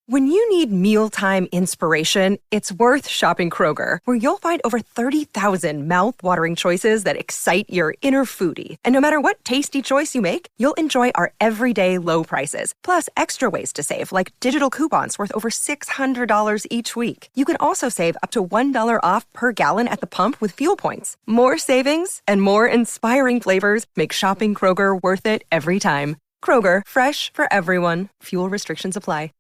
When you need mealtime inspiration, it's worth shopping Kroger, where you'll find over 30,000 mouth-watering choices that excite your inner foodie. And no matter what tasty choice you make, you'll enjoy our everyday low prices, plus extra ways to save, like digital coupons worth over $600 each week. You can also save up to $1 off per gallon at the pump with fuel points. More savings and more inspiring flavors make shopping Kroger worth it every time. Kroger, fresh for everyone. Fuel restrictions apply.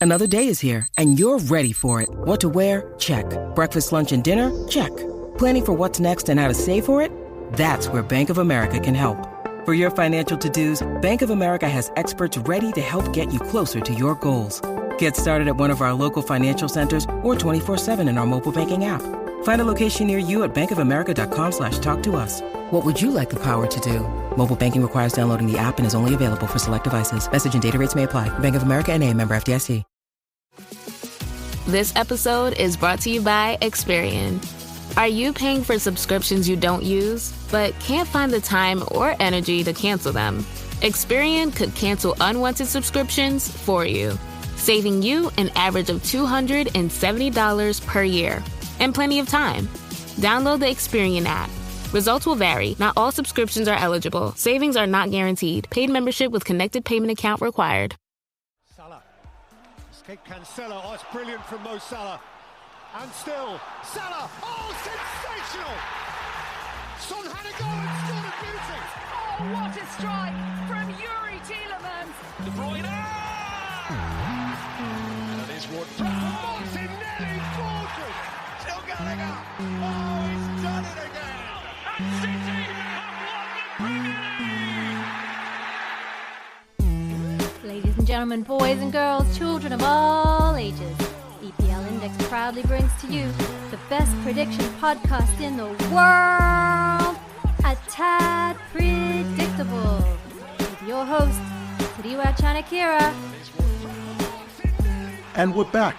Another day is here, and you're ready for it. What to wear? Check. Breakfast, lunch, and dinner? Check. Planning for what's next and how to save for it? That's where Bank of America can help. For your financial to-dos, Bank of America has experts ready to help get you closer to your goals. Get started at one of our local financial centers or 24/7 in our mobile banking app. Find a location near you at bankofamerica.com/talktous. What would you like the power to do? Mobile banking requires downloading the app and is only available for select devices. Message and data rates may apply. Bank of America N.A., member FDIC. This episode is brought to you by Experian. Are you paying for subscriptions you don't use, but can't find the time or energy to cancel them? Experian could cancel unwanted subscriptions for you, saving you an average of $270 per year. And plenty of time. Download the Experian app. Results will vary. Not all subscriptions are eligible. Savings are not guaranteed. Paid membership with connected payment account required. Salah. Escape Cancelo. Oh, it's brilliant from Mo Salah. And still, Salah. Oh, sensational! Son had a goal and scored a beauty. Oh, what a strike from Yuri Tielemans. De Bruyne. And it is Ward. Martinelli fortress. Still going up. Oh, he's done it again. And City have won the Premier League. Ladies and gentlemen, boys and girls, children of all ages, EPL Index proudly brings to you the best prediction podcast in the world, A Tad Predictable, with your host, Tadiwa Chanakira. And we're back.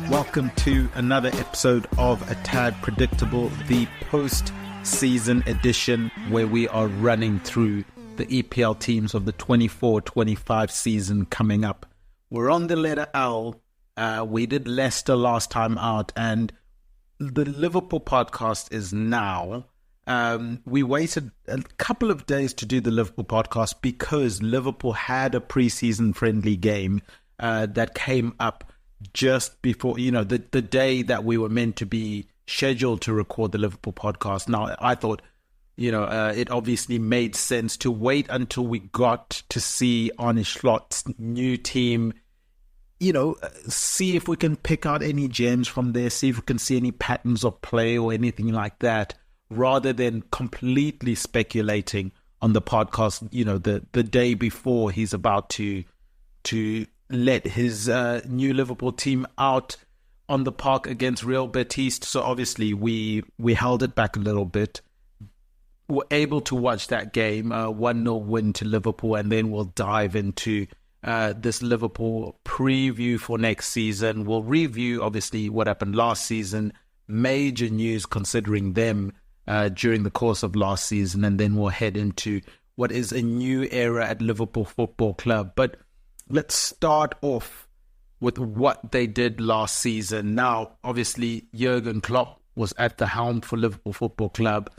Welcome to another episode of A Tad Predictable, the post-season edition where we are running through the EPL teams of the 24-25 season coming up. We're on the letter L. We did Leicester last time out, and the Liverpool podcast is now. We waited a couple of days to do the Liverpool podcast because Liverpool had a pre-season friendly game that came up just before, the day that we were meant to be scheduled to record the Liverpool podcast. Now, I thought, it obviously made sense to wait until we got to see Arne Slot's new team, see if we can pick out any gems from there, see if we can see any patterns of play or anything like that, rather than completely speculating on the podcast, the day before he's about to let his new Liverpool team out on the park against Real Betis. So obviously we held it back a little bit. We're able to watch that game, 1-0 win to Liverpool, and then we'll dive into this Liverpool preview for next season. We'll review, obviously, what happened last season, major news considering them during the course of last season, and then we'll head into what is a new era at Liverpool Football Club. But let's start off with what they did last season. Now, obviously, Jurgen Klopp was at the helm for Liverpool Football Club,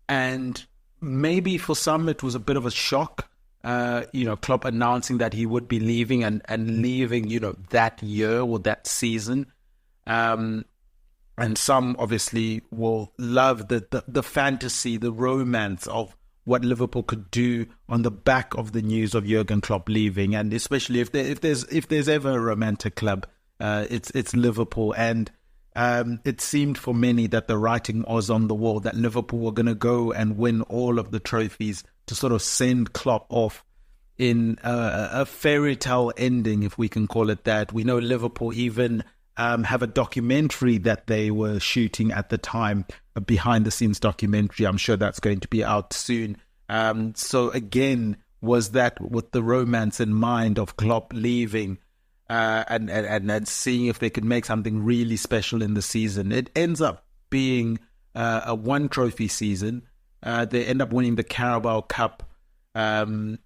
and maybe for some it was a bit of a shock, Klopp announcing that he would be leaving and leaving, that year or that season. And some obviously will love the fantasy, the romance of what Liverpool could do on the back of the news of Jurgen Klopp leaving, and especially if there's ever a romantic club, it's Liverpool. And it seemed for many that the writing was on the wall that Liverpool were going to go and win all of the trophies to sort of send Klopp off in a fairy tale ending, if we can call it that. We know Liverpool even have a documentary that they were shooting at the time, a behind-the-scenes documentary. I'm sure that's going to be out soon. So again, was that with the romance in mind of Klopp leaving and seeing if they could make something really special in the season. It ends up being a one-trophy season. They end up winning the Carabao Cup. Premier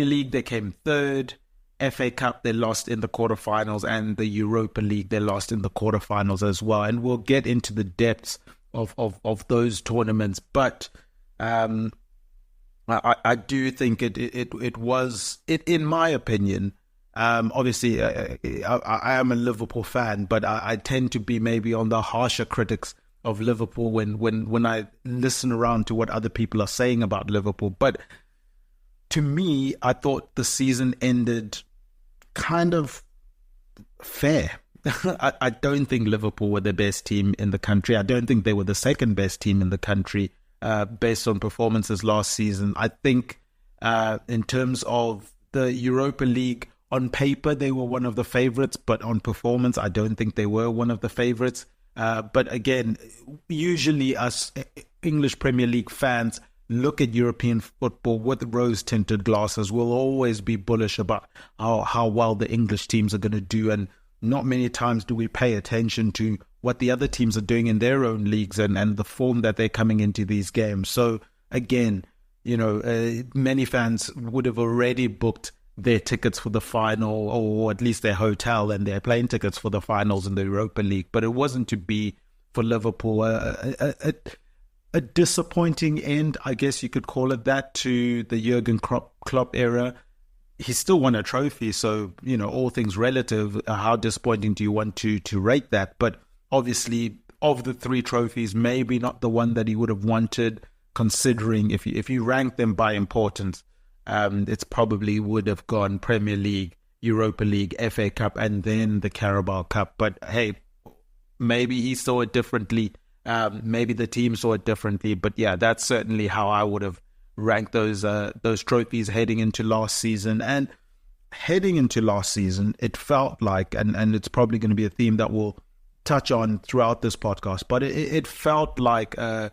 League, they came third. FA Cup, they lost in the quarterfinals, and the Europa League, they lost in the quarterfinals as well. And we'll get into the depths of those tournaments. But I do think it was, in my opinion, obviously I am a Liverpool fan, but I tend to be maybe on the harsher critics of Liverpool when I listen around to what other people are saying about Liverpool. But to me, I thought the season ended kind of fair. I don't think Liverpool were the best team in the country. I don't think they were the second best team in the country based on performances last season. I think in terms of the Europa League, on paper, they were one of the favourites, but on performance, I don't think they were one of the favourites. But again, usually us English Premier League fans look at European football with rose-tinted glasses. We'll always be bullish about how well the English teams are going to do, and not many times do we pay attention to what the other teams are doing in their own leagues and the form that they're coming into these games. So again, many fans would have already booked their tickets for the final, or at least their hotel and their plane tickets for the finals in the Europa League. But it wasn't to be for Liverpool. A disappointing end, I guess you could call it that, to the Jurgen Klopp era. He still won a trophy, so, all things relative. How disappointing do you want to rate that? But obviously, of the 3 trophies, maybe not the one that he would have wanted, considering if you rank them by importance, it's probably would have gone Premier League, Europa League, FA Cup, and then the Carabao Cup. But hey, maybe he saw it differently. Maybe the team saw it differently. But yeah, that's certainly how I would have ranked those trophies heading into last season. And heading into last season, it felt like, and it's probably going to be a theme that we'll touch on throughout this podcast, but it felt like a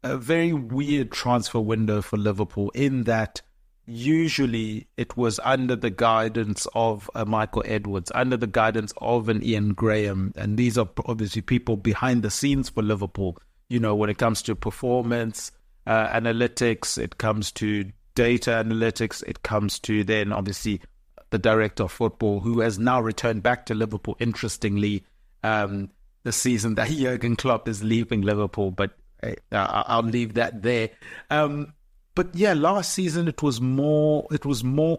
very weird transfer window for Liverpool, in that usually it was under the guidance of Michael Edwards, under the guidance of an Ian Graham. And these are obviously people behind the scenes for Liverpool, when it comes to performance analytics, it comes to data analytics, it comes to then obviously the director of football, who has now returned back to Liverpool, interestingly, the season that Jurgen Klopp is leaving Liverpool. But I'll leave that there. But yeah, last season it was more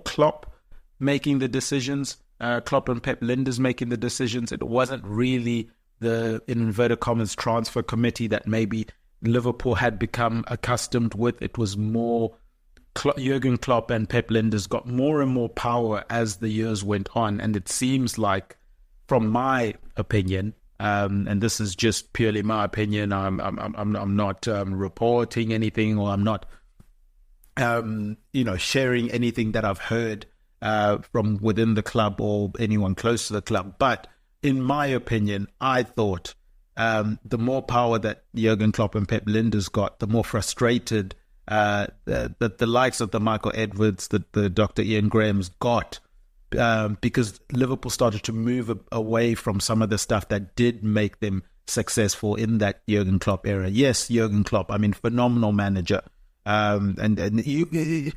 Klopp making the decisions, Klopp and Pep Linders making the decisions. It wasn't really the, in inverted commas, transfer committee that maybe Liverpool had become accustomed with. It was more Jurgen Klopp and Pep Linders got more and more power as the years went on. And it seems like, from my opinion, and this is just purely my opinion, I'm not reporting anything, or I'm not sharing anything that I've heard from within the club or anyone close to the club. But in my opinion, I thought the more power that Jurgen Klopp and Pep Linders got, the more frustrated the likes of the Michael Edwards, the Dr. Ian Grahams got, because Liverpool started to move away from some of the stuff that did make them successful in that Jurgen Klopp era. Yes, Jurgen Klopp, phenomenal manager. And you,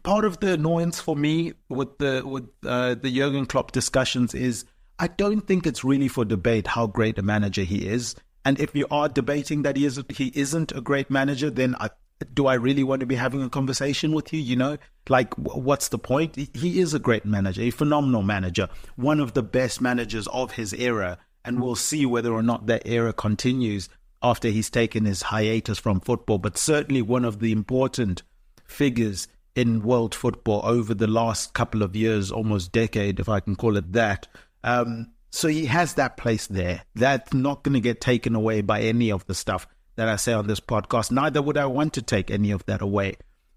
part of the annoyance for me with the Jurgen Klopp discussions is, I don't think it's really for debate how great a manager he is. And if you are debating that he isn't a great manager, then do I really want to be having a conversation with you? What's the point? He is a great manager, a phenomenal manager, one of the best managers of his era. And we'll see whether or not that era continues after he's taken his hiatus from football, but certainly one of the important figures in world football over the last couple of years, almost decade, if I can call it that. So he has that place there. That's not going to get taken away by any of the stuff that I say on this podcast. Neither would I want to take any of that away.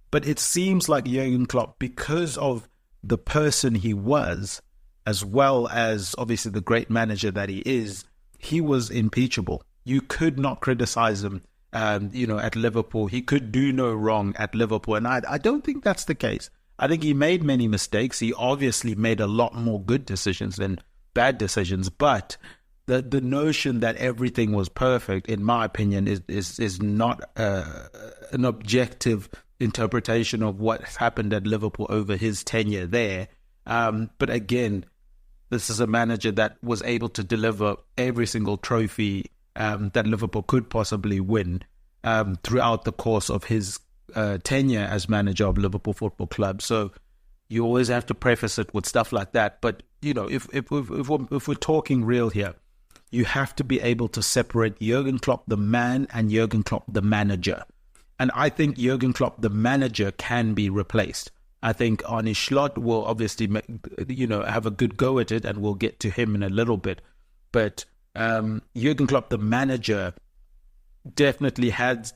But it seems like Jurgen Klopp, because of the person he was, as well as obviously the great manager that he is, he was impeachable. You could not criticize him, at Liverpool. He could do no wrong at Liverpool. And I don't think that's the case. I think he made many mistakes. He obviously made a lot more good decisions than bad decisions. But the notion that everything was perfect, in my opinion, is not an objective interpretation of what happened at Liverpool over his tenure there. But again, this is a manager that was able to deliver every single trophy that Liverpool could possibly win throughout the course of his tenure as manager of Liverpool Football Club. So you always have to preface it with stuff like that. But, if we're talking real here, you have to be able to separate Jurgen Klopp, the man, and Jurgen Klopp, the manager. And I think Jurgen Klopp, the manager, can be replaced. I think Arne Slot will obviously, have a good go at it, and we'll get to him in a little bit. But Jurgen Klopp, the manager, definitely had,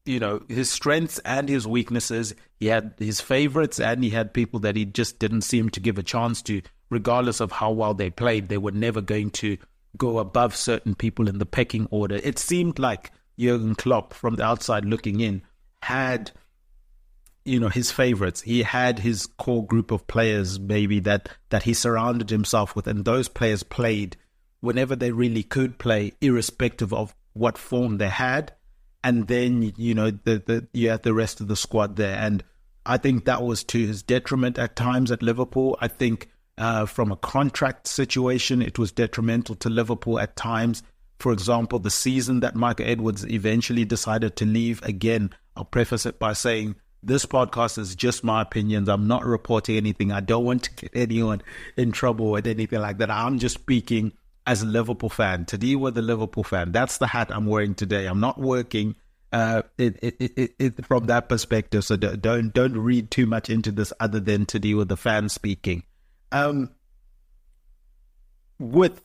his strengths and his weaknesses. He had his favorites, and he had people that he just didn't seem to give a chance to, regardless of how well they played. They were never going to go above certain people in the pecking order. It seemed like Jurgen Klopp, from the outside looking in, had his favorites. He had his core group of players maybe that he surrounded himself with, and those players played whenever they really could play, irrespective of what form they had. And then you had the rest of the squad there, and I think that was to his detriment at times at Liverpool. I think from a contract situation, it was detrimental to Liverpool at times. For example, the season that Michael Edwards eventually decided to leave, again, I'll preface it by saying this podcast is just my opinions. I'm not reporting anything. I don't want to get anyone in trouble with anything like that. I'm just speaking as a Liverpool fan. Tadiwa, the Liverpool fan. That's the hat I'm wearing today. I'm not working from that perspective. So don't read too much into this other than Tadiwa, the fan, speaking. With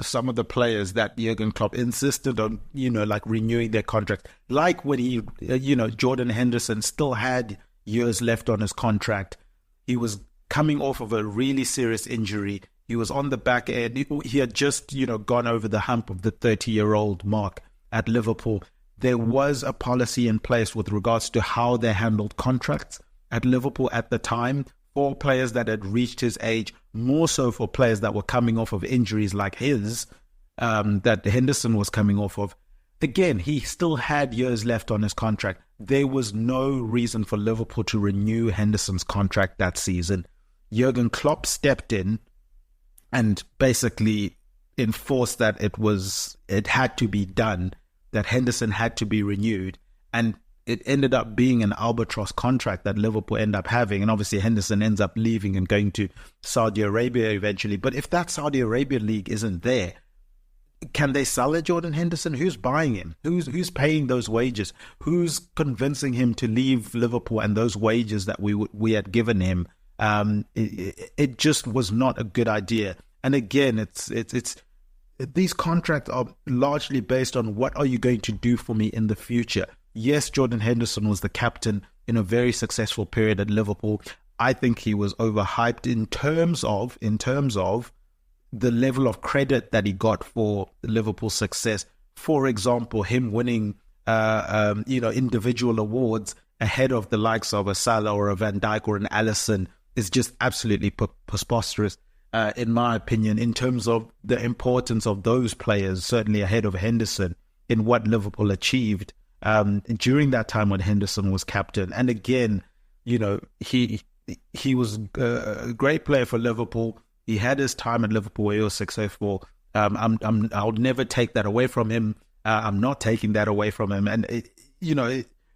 some of the players that Jurgen Klopp insisted on, renewing their contract. Like when he, Jordan Henderson still had years left on his contract. He was coming off of a really serious injury. He was on the back end. He had just, gone over the hump of the 30-year-old mark at Liverpool. There was a policy in place with regards to how they handled contracts at Liverpool at the time for players that had reached his age, more so for players that were coming off of injuries like his, that Henderson was coming off of. Again, he still had years left on his contract. There was no reason for Liverpool to renew Henderson's contract that season. Jurgen Klopp stepped in and basically enforced that it had to be done, that Henderson had to be renewed, and it ended up being an albatross contract that Liverpool end up having, and obviously Henderson ends up leaving and going to Saudi Arabia eventually. But if that Saudi Arabia league isn't there, can they sell it, Jordan Henderson? Who's buying him? Who's paying those wages? Who's convincing him to leave Liverpool and those wages that we had given him? It just was not a good idea. And again, it's these contracts are largely based on what are you going to do for me in the future. Yes, Jordan Henderson was the captain in a very successful period at Liverpool. I think he was overhyped in terms of the level of credit that he got for Liverpool's success. For example, him winning individual awards ahead of the likes of a Salah or a Van Dijk or an Alisson is just absolutely preposterous, in my opinion, in terms of the importance of those players, certainly ahead of Henderson in what Liverpool achieved during that time when Henderson was captain. And again, he was a great player for Liverpool. He had his time at Liverpool where he was successful. I'll never take that away from him. I'm not taking that away from him. And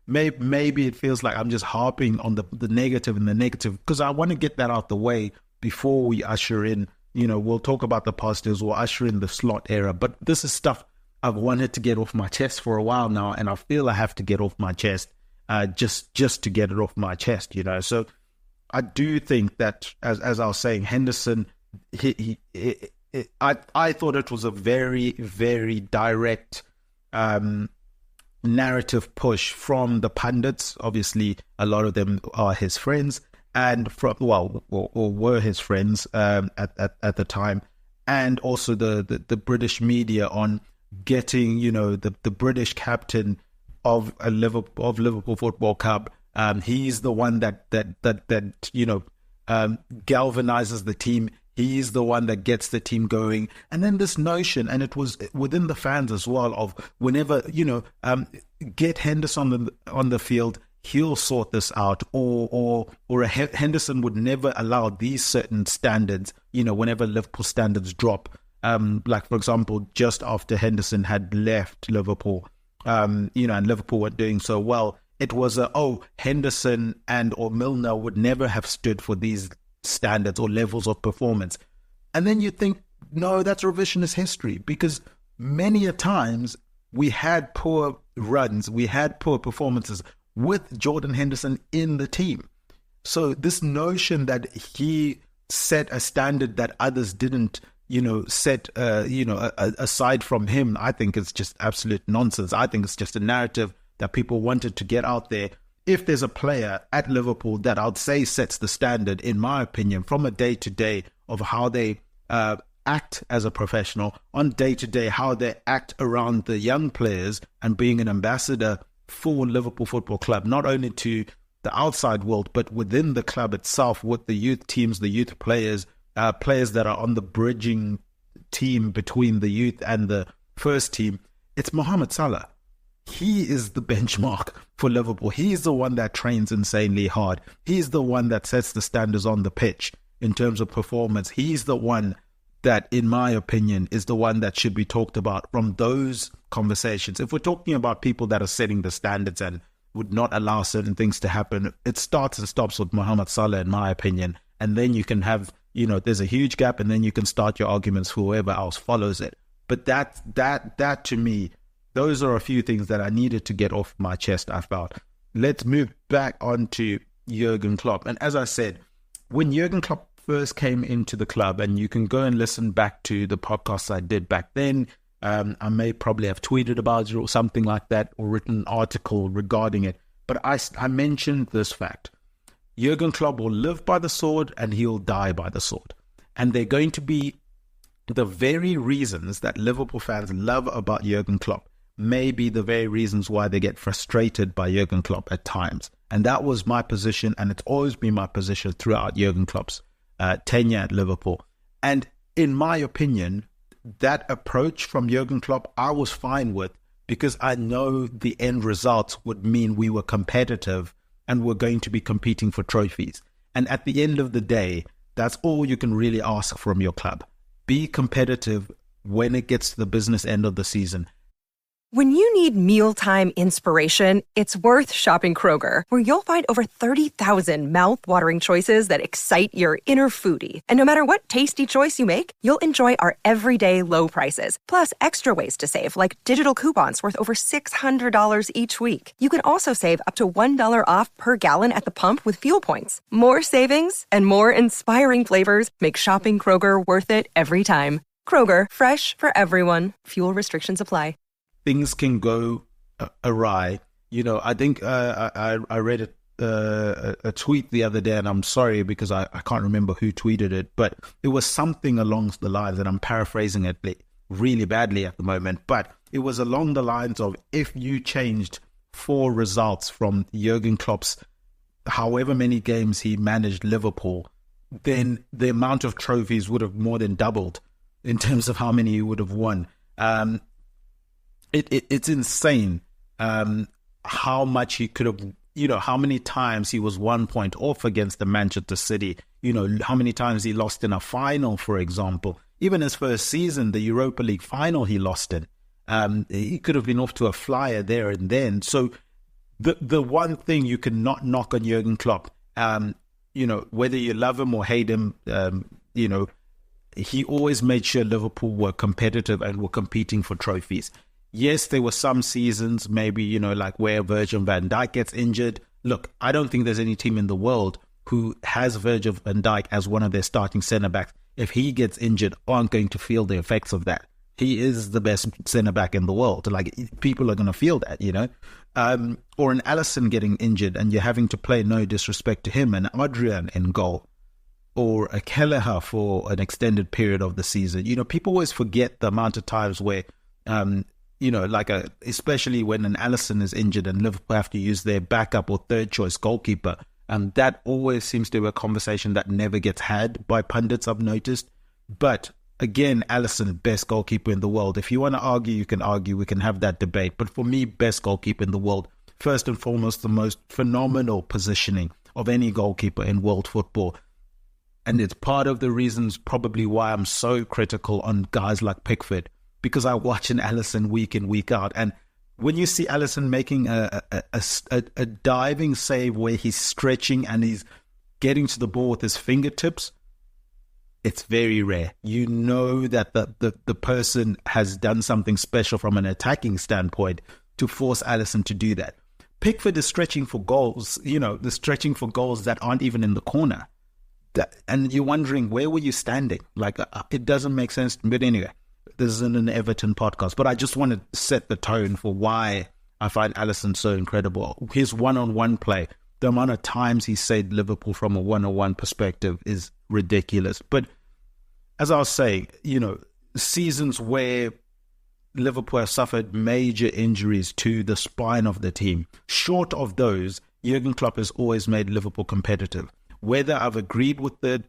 maybe it feels like I'm just harping on the negative and the negative, because I want to get that out the way before we usher in. We'll talk about the positives. We'll usher in the Slot era. But this is stuff I've wanted to get off my chest for a while now, and I feel I have to get off my chest, just to get it off my chest, So I do think that, as I was saying, Henderson, I thought it was a very, very direct narrative push from the pundits. Obviously, a lot of them are his friends, and were his friends at the time, and also the British media on getting the British captain of Liverpool Football Club. He's the one that galvanizes the team. He's the one that gets the team going. And then this notion, and it was within the fans as well, of whenever get Henderson on the field, he'll sort this out, or Henderson would never allow these certain standards, whenever Liverpool standards drop. Like, for example, just after Henderson had left Liverpool, and Liverpool weren't doing so well, it was Henderson or Milner would never have stood for these standards or levels of performance. And then you think, no, that's revisionist history, because many a times we had poor runs, we had poor performances with Jordan Henderson in the team. So this notion that he set a standard that others didn't, set, aside from him, I think it's just absolute nonsense. I think it's just a narrative that people wanted to get out there. If there's a player at Liverpool that I'd say sets the standard, in my opinion, from a day-to-day of how they act as a professional, on day-to-day how they act around the young players and being an ambassador for Liverpool Football Club, not only to the outside world, but within the club itself, with the youth teams, the youth players, players that are on the bridging team between the youth and the first team, it's Mohamed Salah. He is the benchmark for Liverpool. He's the one that trains insanely hard. He's the one that sets the standards on the pitch in terms of performance. He's the one that, in my opinion, is the one that should be talked about from those conversations. If we're talking about people that are setting the standards and would not allow certain things to happen, it starts and stops with Mohamed Salah, in my opinion. And then you can have, there's a huge gap, and then you can start your arguments for whoever else follows it. But that to me, those are a few things that I needed to get off my chest, I felt. Let's move back on to Jurgen Klopp. And as I said, when Jurgen Klopp first came into the club, and you can go and listen back to the podcasts I did back then, I may probably have tweeted about it or something like that, or written an article regarding it. But I mentioned this fact. Jurgen Klopp will live by the sword and he'll die by the sword. And they're going to be the very reasons that Liverpool fans love about Jurgen Klopp, may be the very reasons why they get frustrated by Jurgen Klopp at times. And that was my position, and it's always been my position throughout Jurgen Klopp's tenure at Liverpool. And in my opinion, that approach from Jurgen Klopp, I was fine with, because I know the end results would mean we were competitive and we're going to be competing for trophies. And at the end of the day, that's all you can really ask from your club. Be competitive when it gets to the business end of the season. When you need mealtime inspiration, it's worth shopping Kroger, where you'll find over 30,000 mouth-watering choices that excite your inner foodie. And no matter what tasty choice you make, you'll enjoy our everyday low prices, plus extra ways to save, like digital coupons worth over $600 each week. You can also save up to $1 off per gallon at the pump with fuel points. More savings and more inspiring flavors make shopping Kroger worth it every time. Kroger, fresh for everyone. Fuel restrictions apply. Things can go awry. I think I read a tweet the other day, and I'm sorry because I can't remember who tweeted it, but it was something along the lines, and I'm paraphrasing it really badly at the moment, but it was along the lines of, if you changed 4 results from Jurgen Klopp's however many games he managed Liverpool, then the amount of trophies would have more than doubled in terms of how many he would have won. It's insane how much he could have, how many times he was 1 point off against the Manchester City, how many times he lost in a final, for example. Even his first season, the Europa League final he lost in. He could have been off to a flyer there and then. So the one thing you cannot knock on Jurgen Klopp, whether you love him or hate him, he always made sure Liverpool were competitive and were competing for trophies. Yes, there were some seasons, maybe, like where Virgil van Dijk gets injured. Look, I don't think there's any team in the world who has Virgil van Dijk as one of their starting centre-backs. If he gets injured, aren't going to feel the effects of that. He is the best centre-back in the world. Like, people are going to feel that, Or an Alisson getting injured and you're having to play, no disrespect to him, an Adrian in goal. Or a Kelleher for an extended period of the season. People always forget the amount of times where... especially when an Alisson is injured and Liverpool have to use their backup or third choice goalkeeper. And that always seems to be a conversation that never gets had by pundits, I've noticed. But again, Alisson, best goalkeeper in the world. If you want to argue, you can argue. We can have that debate. But for me, best goalkeeper in the world. first and foremost, the most phenomenal positioning of any goalkeeper in world football. And it's part of the reasons probably why I'm so critical on guys like Pickford, because I watch an Alisson week in, week out. And when you see Alisson making a diving save where he's stretching and he's getting to the ball with his fingertips, it's very rare. You know that the person has done something special from an attacking standpoint to force Alisson to do that. Pickford is stretching for goals, the stretching for goals that aren't even in the corner. And you're wondering, where were you standing? Like, it doesn't make sense. But anyway, this isn't an Everton podcast, but I just want to set the tone for why I find Alisson so incredible. His one-on-one play, the amount of times he saved Liverpool from a one-on-one perspective is ridiculous. But as I was saying, seasons where Liverpool have suffered major injuries to the spine of the team, short of those, Jurgen Klopp has always made Liverpool competitive. Whether I've agreed with the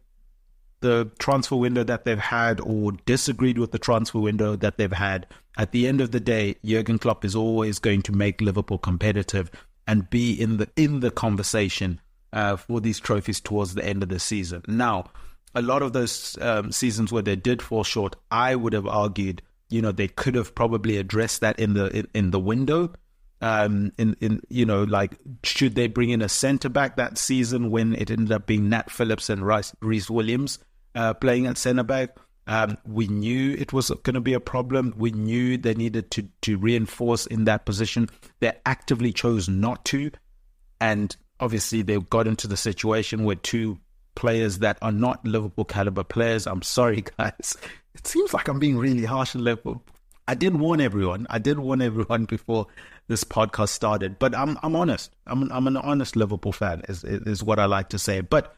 transfer window that they've had or disagreed with the transfer window that they've had, at the end of the day, Jurgen Klopp is always going to make Liverpool competitive and be in the conversation for these trophies towards the end of the season. Now, a lot of those seasons where they did fall short, I would have argued, they could have probably addressed that in the window. Should they bring in a centre back that season when it ended up being Nat Phillips and Reece Williams playing at centre back? We knew it was going to be a problem. We knew they needed to reinforce in that position. They actively chose not to, and obviously they got into the situation where two players that are not Liverpool caliber players. I'm sorry, guys. It seems like I'm being really harsh on Liverpool. I did warn everyone before this podcast started, but I'm honest. I'm an honest Liverpool fan, is what I like to say. But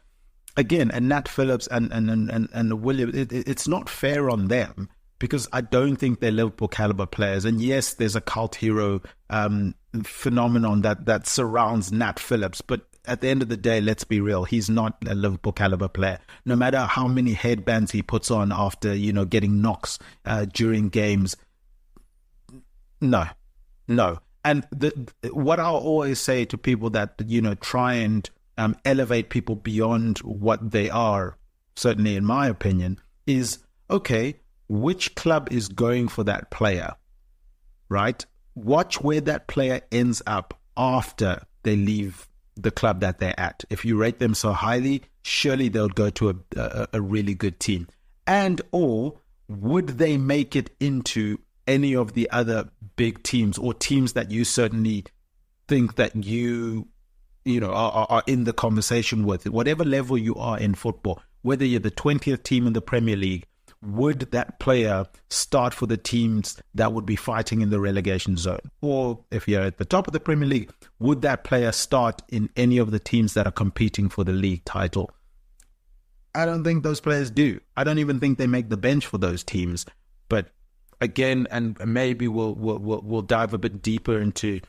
again, and Nat Phillips and William, it's not fair on them because I don't think they're Liverpool caliber players. And yes, there's a cult hero phenomenon that surrounds Nat Phillips, but at the end of the day, let's be real, he's not a Liverpool caliber player. No matter how many headbands he puts on after getting knocks during games. No. And what I'll always say to people that, try and elevate people beyond what they are, certainly in my opinion, is, okay, which club is going for that player, right? Watch where that player ends up after they leave the club that they're at. If you rate them so highly, surely they'll go to a really good team. And or would they make it into any of the other big teams or teams that you certainly think that you are in the conversation with, whatever level you are in football, whether you're the 20th team in the Premier League, would that player start for the teams that would be fighting in the relegation zone? Or if you're at the top of the Premier League, would that player start in any of the teams that are competing for the league title? I don't think those players do. I don't even think they make the bench for those teams. But again, and maybe we'll dive a bit deeper into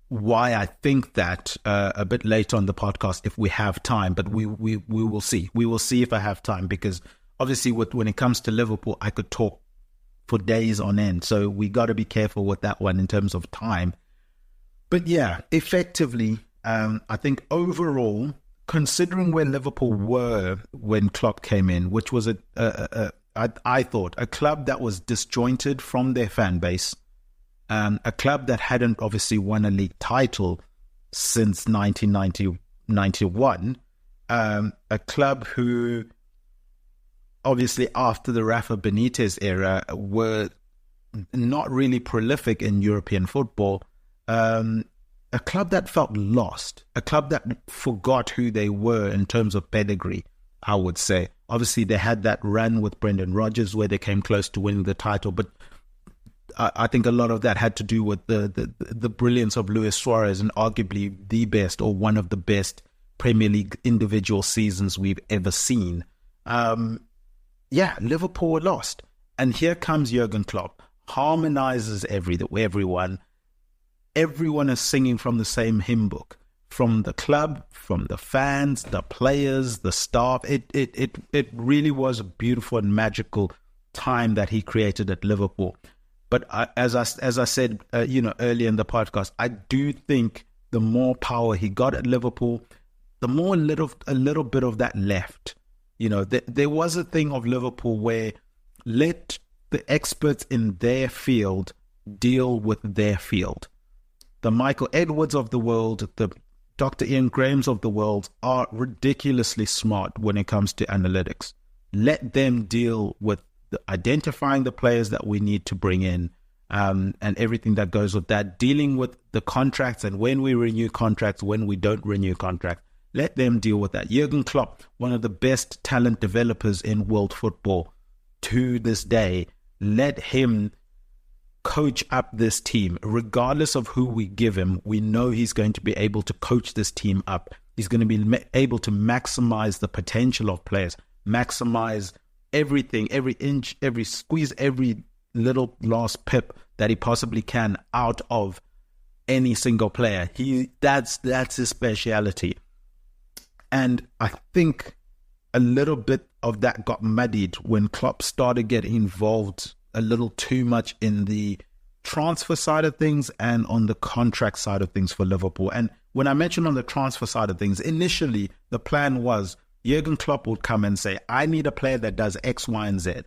why I think that a bit later on the podcast if we have time. But we will see. We will see if I have time, because obviously when it comes to Liverpool, I could talk for days on end. So we got to be careful with that one in terms of time. But yeah, effectively, I think overall, considering where Liverpool were when Klopp came in, which was I thought a club that was disjointed from their fan base, a club that hadn't obviously won a league title since 1991, a club who obviously after the Rafa Benitez era were not really prolific in European football, a club that felt lost, a club that forgot who they were in terms of pedigree, I would say. Obviously, they had that run with Brendan Rodgers where they came close to winning the title, but I think a lot of that had to do with the brilliance of Luis Suarez and arguably the best or one of the best Premier League individual seasons we've ever seen. Liverpool were lost. And here comes Jurgen Klopp, harmonizes everyone. Everyone is singing from the same hymn book. From the club, from the fans, the players, the staff. It really was a beautiful and magical time that he created at Liverpool. But as I said, earlier in the podcast, I do think the more power he got at Liverpool, the more a little bit of that left. There was a thing of Liverpool where let the experts in their field deal with their field. The Michael Edwards of the world, the Dr. Ian Grahams of the world are ridiculously smart when it comes to analytics. Let them deal with identifying the players that we need to bring in, and everything that goes with that, dealing with the contracts and when we renew contracts, when we don't renew contracts. Let them deal with that. Jurgen Klopp, one of the best talent developers in world football to this day, let him coach up this team. Regardless of who we give him, we know he's going to be able to coach this team up. He's going to be able to maximize the potential of players, maximize everything, every inch, squeeze every little last pip that he possibly can out of any single player. That's his speciality. And I think a little bit of that got muddied when Klopp started getting involved a little too much in the transfer side of things and on the contract side of things for Liverpool. And when I mentioned on the transfer side of things, initially the plan was Jurgen Klopp would come and say, I need a player that does X, Y, and Z.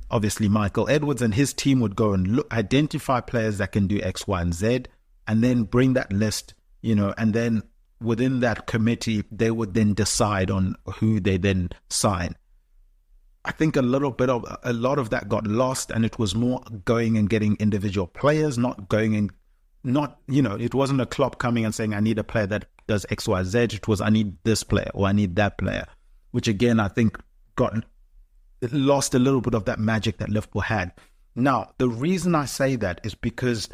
Obviously, Michael Edwards and his team would go and identify players that can do X, Y, and Z, and then bring that list, and then within that committee, they would then decide on who they then sign. I think a lot of that got lost, and it was more going and getting individual players, it wasn't a Klopp coming and saying, I need a player that does X, Y, Z. It was, I need this player or I need that player, which again, I think lost a little bit of that magic that Liverpool had. Now, the reason I say that is because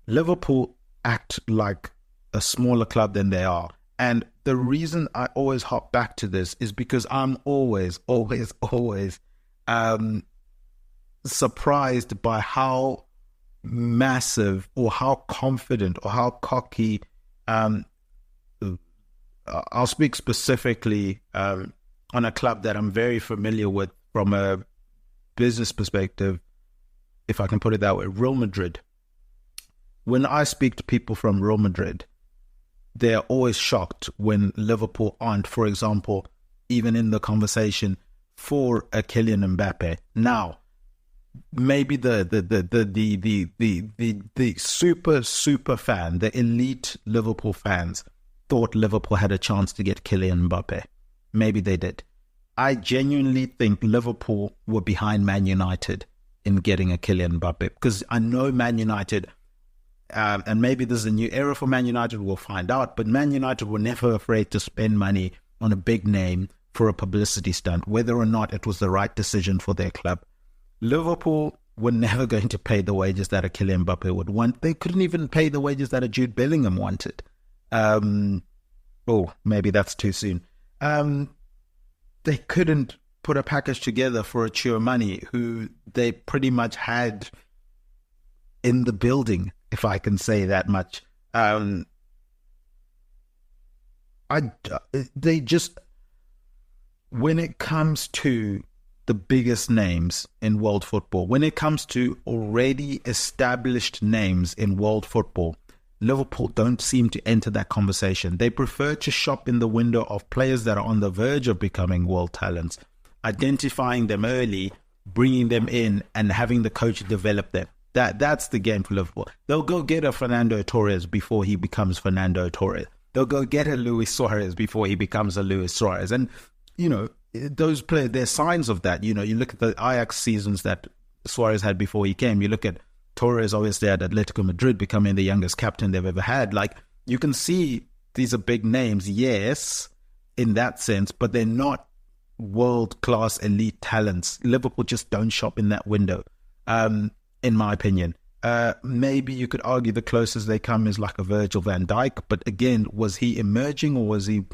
Liverpool act like a smaller club than they are. And the reason I always hop back to this is because I'm always surprised by how massive or how confident or how cocky, I'll speak specifically on a club that I'm very familiar with from a business perspective, if I can put it that way, Real Madrid. When I speak to people from Real Madrid, they're always shocked when Liverpool aren't, for example, even in the conversation for a Kylian Mbappe. Now, maybe the super fan, the elite Liverpool fans thought Liverpool had a chance to get Kylian Mbappe. Maybe they did. I genuinely think Liverpool were behind Man United in getting a Kylian Mbappe, because I know Man United, and maybe this is a new era for Man United, we'll find out, but Man United were never afraid to spend money on a big name for a publicity stunt, whether or not it was the right decision for their club. Liverpool were never going to pay the wages that a Kylian Mbappe would want. They couldn't even pay the wages that a Jude Bellingham wanted. Maybe that's too soon. They couldn't put a package together for a Tchouaméni, who they pretty much had in the building, if I can say that much. When it comes to the biggest names in world football, when it comes to already established names in world football, Liverpool don't seem to enter that conversation. They prefer to shop in the window of players that are on the verge of becoming world talents, identifying them early, bringing them in, and having the coach develop them. That's the game for Liverpool. They'll go get a Fernando Torres before he becomes Fernando Torres. They'll go get a Luis Suarez before he becomes a Luis Suarez. And, those players, there's signs of that. You look at the Ajax seasons that Suarez had before he came. You look at Torres, obviously, at Atletico Madrid, becoming the youngest captain they've ever had. Like, you can see these are big names, yes, in that sense, but they're not world-class elite talents. Liverpool just don't shop in that window, in my opinion. Maybe you could argue the closest they come is like a Virgil van Dijk, but again, was he emerging or was he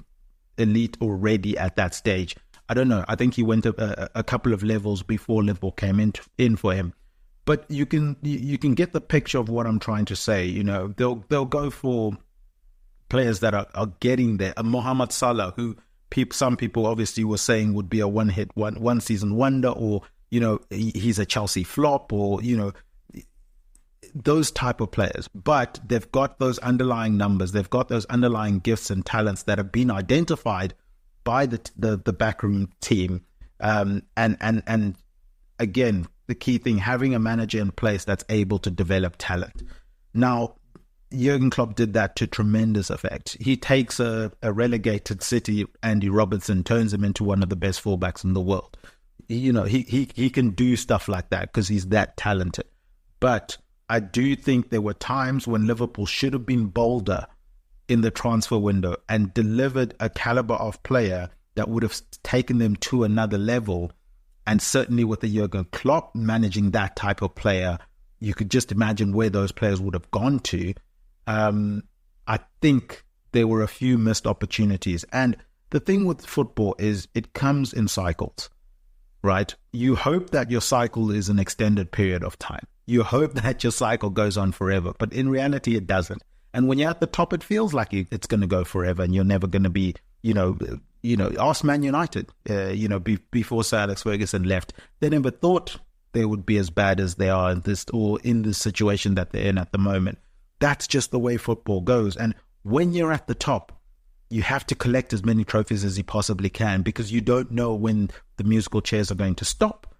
elite already at that stage? I don't know. I think he went a couple of levels before Liverpool came in for him. But you can get the picture of what I'm trying to say. They'll go for players that are getting there. A Mohamed Salah, who some people obviously were saying would be a one season wonder, or he's a Chelsea flop, or, those type of players. But they've got those underlying numbers. They've got those underlying gifts and talents that have been identified by the backroom team. And again, the key thing, having a manager in place that's able to develop talent. Now, Jurgen Klopp did that to tremendous effect. He takes a relegated City, Andy Robertson, turns him into one of the best fullbacks in the world. He can do stuff like that because he's that talented. But I do think there were times when Liverpool should have been bolder in the transfer window and delivered a caliber of player that would have taken them to another level. And certainly with the Jurgen Klopp managing that type of player, you could just imagine where those players would have gone to. I think there were a few missed opportunities. And the thing with football is it comes in cycles, right? You hope that your cycle is an extended period of time. You hope that your cycle goes on forever, but in reality, it doesn't. And when you're at the top, it feels like it's going to go forever, and you're never going to be, ask Man United, before Sir Alex Ferguson left, they never thought they would be as bad as they are in this situation that they're in at the moment. That's just the way football goes. And when you're at the top, you have to collect as many trophies as you possibly can, because you don't know when the musical chairs are going to stop